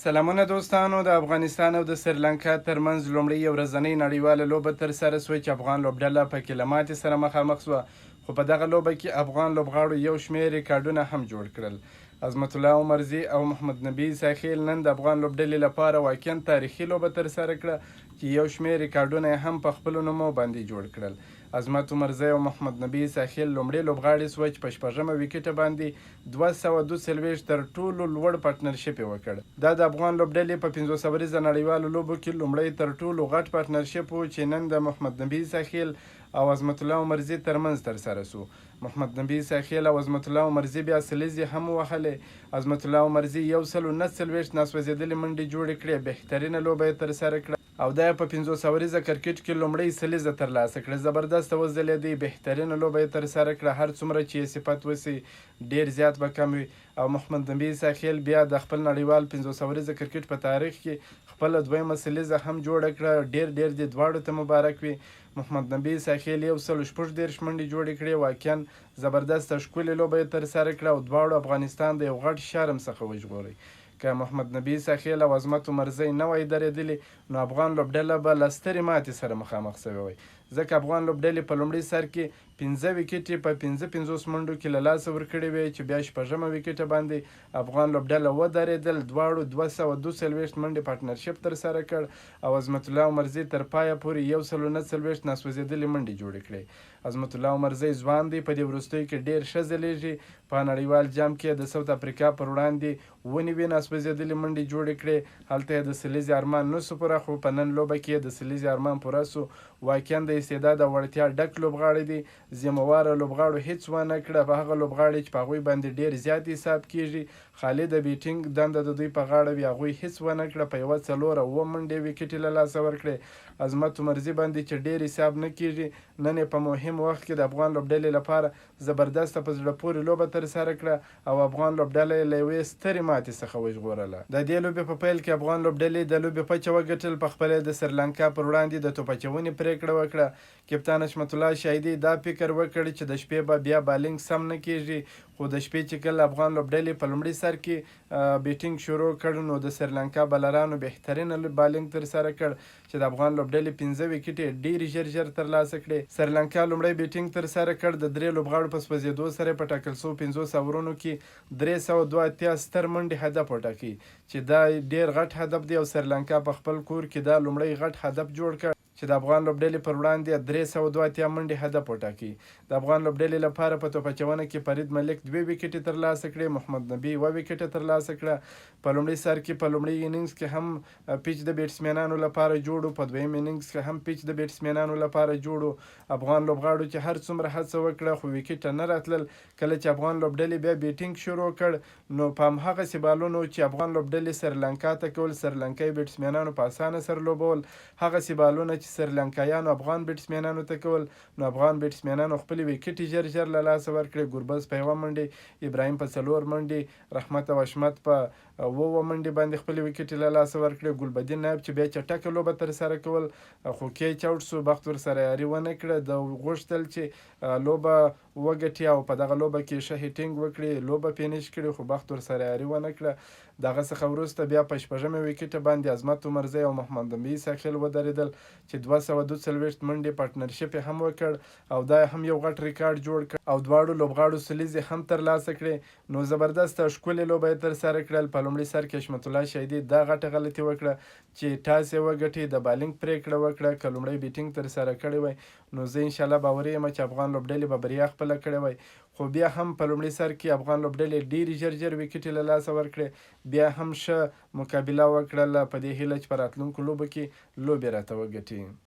سلامونه دوستانو. د افغانستان او د سریلانکا ترمنځ لومړی یو ورځنۍ نړیواله لوبه ترسره سوه چې افغان لوبډله پکې له ماتې سره مخامخ سوه، خو په دغه لوبه کې افغان لوبغاړو یو شمېر ریکارډونه هم جوړ کړل. عظمت الله عمرزي او محمد نبي ساخیل نن د افغان لوبډلې لپاره واقعا تاریخي لوبه ترسره کړه چې یو شمېر ریکارډونه یې هم په خپلو نومو باندې جوړ کړل. عظمت عمرزی او محمد نبي ساخیل لومړی لوبغاړي سوه چې په شپږمه ویکټه باندې 242 تر ټولو لوړ پارټنرشپ یې وکړ. دا د افغان لوبډلې په 500 ورځه نړیوالو لوبو کې لومړی تر ټولو غټ پارټنرشپ و چې نن د محمد نبي ساخیل او عظمت الله عمرزي ترمنځ ترسره سو. محمد نبي ساخیل او عظمت الله عمرزي بیا سلیزې هم ووهلې. عظمت الله عمرزي 149 ناسوځېدلې منډې جوړې کړې، بهترینه لوبه یې ترسره کړه او دا په 500 ورځه کرکټ کې لومړی سلیزه ترلاسه کړه. زبردسته وځلېدی، بهترینه لوبه یې ترسره کړه. هر څومره چې یې صفت وسی ډیر زیات به کم وي. او محمد نبي ساخیل بیا د خپل نړیوال 500 ورځه کرکټ په تاریخ کې خپله دویمه سلیزه هم جوړه کړه. ډیر دې دواړو ته مبارک وي. محمد نبي ساخیل 146 منډې جوړې کړې، واقعا زبردسته ښکلې لوبه یې ترسره کړه او دواړو افغانستان د یو غټ شرم څخه وژغورئ. که محمد نبي ساخیل او عظمت عمرزی نه وای درېدلي نو افغان لوبډله به له سترې ماتې سره مخامخ سوې وای، ځکه افغان لوبډلې په لومړي سر کې 5 ویکټې په 55 منډو کې له لاسه ورکړې وې چې بیا شپږمه ویکټه باندې افغان لوبډله ودرېدل. دواړو 242 منډې پارټنرشپ ترسره کړ او عظمت الله عمرزي تر پایه پورې 149 ناسوځېدلې منډې جوړې کړې. عظمت الله عمرزی ځوان دی، په دې وروستیو کې ډېر ښه ځلیږي. په نړیوال جام کې د ساوت افریقا پر وړاندې 9 ناسوځېدلې منډې جوړې کړې. هلته یې د سلیزې ارمان نه سو پوره، خو په نن لوبه کې یې د سلیزې ارمان پوره سو. واقعا د استعداد او وړتیا ډک لوبغاړی دی. ذمهواره لوبغاړو هیڅ ونه کړه. په هغه لوبغاړي چې په هغوی باندې ډېر زیات حساب کیږي، خالد بیټینګ دنده د دوی په غاړه وي، هغوی هیڅ ونه کړه. په یوه 4 اوه منډې ویکټې له لاسه ورکړې. عظمت عمرزي باندې چې ډېر حساب نه کیږي، نن یې په مهم وخت کې د افغان لوبډلې لپاره زبردسته په زړه پورې لوبه ترسره کړه او افغان لوبډله یې له یوې سترې ماتې څخه وژغورله. د دې لوبې په پیل کې افغان لوبډلې د لوبې پچه وګټل، په خپله د سریلانکا پر وړاندې د توپ اچونې پرېکړه وکړه. کپتان حشمت الله شاهدي دا فکر وکړ چې د شپې به بیا بالینګ سم نه کیږي، خو د شپې چې کله افغان لوبډلې په لومړي سر کې بیټینګ شروع کړ نو د سریلانکا بالرانو بهترینه بالینګ ترسره کړ چې د افغان لوبډلې 15 ویکټې ډېرې ژر ترلاسه کړې. سریلانکا لومړی بیټینګ ترسره کړ، د 3 لوبغاړو په سوځېدو سره په ټاکل شوو 500 اورونو کې 382 ستر منډې هدف وټاکي چې دا ډېر غټ هدف دی او سریلانکا په خپل کور کې دا لومړی غټ هدف جوړ کړ چې د افغان لوبډلې پر وړاندې 382 منډې هدف وټاکي. د افغان لوبډلې لپاره په توپ اچونه کې فرید ملک 2 ویکټې ترلاسه کړې، محمد نبي 1 ویکټه ترلاسه کړه. په لومړي سر کې په لومړي اننګز کې هم پیچ د بیټسمنانو لپاره جوړو، په دویم اننګز کې هم پیچ د بیټسمنانو لپاره جوړو. افغان لوبغاړو چې هر څومره هڅه وکړه خو ویکټه نه راتلل. کله چې افغان لوبډلې بیا بیټینګ شروع کړ نو په همهغسې بالونو چې افغان لوبډلې سریلانکا ته کول، سریلانکایي بیټسمنانو په اسانه سر لوبول، هغسې بالونه چې سریلانکایانو افغان بیټسمنانو ته کول نو افغان بیټسمنانو خپلې ویکټې ژر له لاسه ورکړې. ګربز په 1 منډې، ابراهیم په 4 منډې، رحمت او حشمت په 7 منډې باندې خپلې ویکټې له لاسه ورکړې. ګلبدین نایب چې بیا چټکه لوبه ترسره کول خو کیچ آوټ سو، بخت ورسره یاري ونه کړه. د غوښتل چې لوبه وګټي او په دغه لوبه کې ښه هیټینګ وکړي، لوبه فینش کړي، خو بخت ورسره یاري ونه کړه. دغه څخه وروسته بیا په شپږمه ویکټه باندې عظمت عمرزی او محمد نبي ساخیل ودرېدل چې 242 منډې پارټنرشپ یې هم وکړ او دا هم یو غټ ریکارډ جوړ کړ او دواړو لوبغاړو سلیزې هم ترلاسه کړې. نو زبردسته ښکلې لوبه یې ترسره کړل. په لومړي سر کې حشمت الله شاهدي دا غټه غلطي وکړه چې ټاس یې وګټي، د بالینګ پرېکړه وکړه. که لومړی بیټینګ ترسره کړی وای نو زه انشاءالله باوري یم چې افغان لوبډلې به بریا خپله کړې وای، خو بیا هم په لومړي سر کې افغان لوبډلې ډېرې ژر ویکټې له لاسه ورکړې. بیا هم ښه مقابله وکړله په دې هیله چې په راتلونکو لوبو کې لوبې راته وګټي.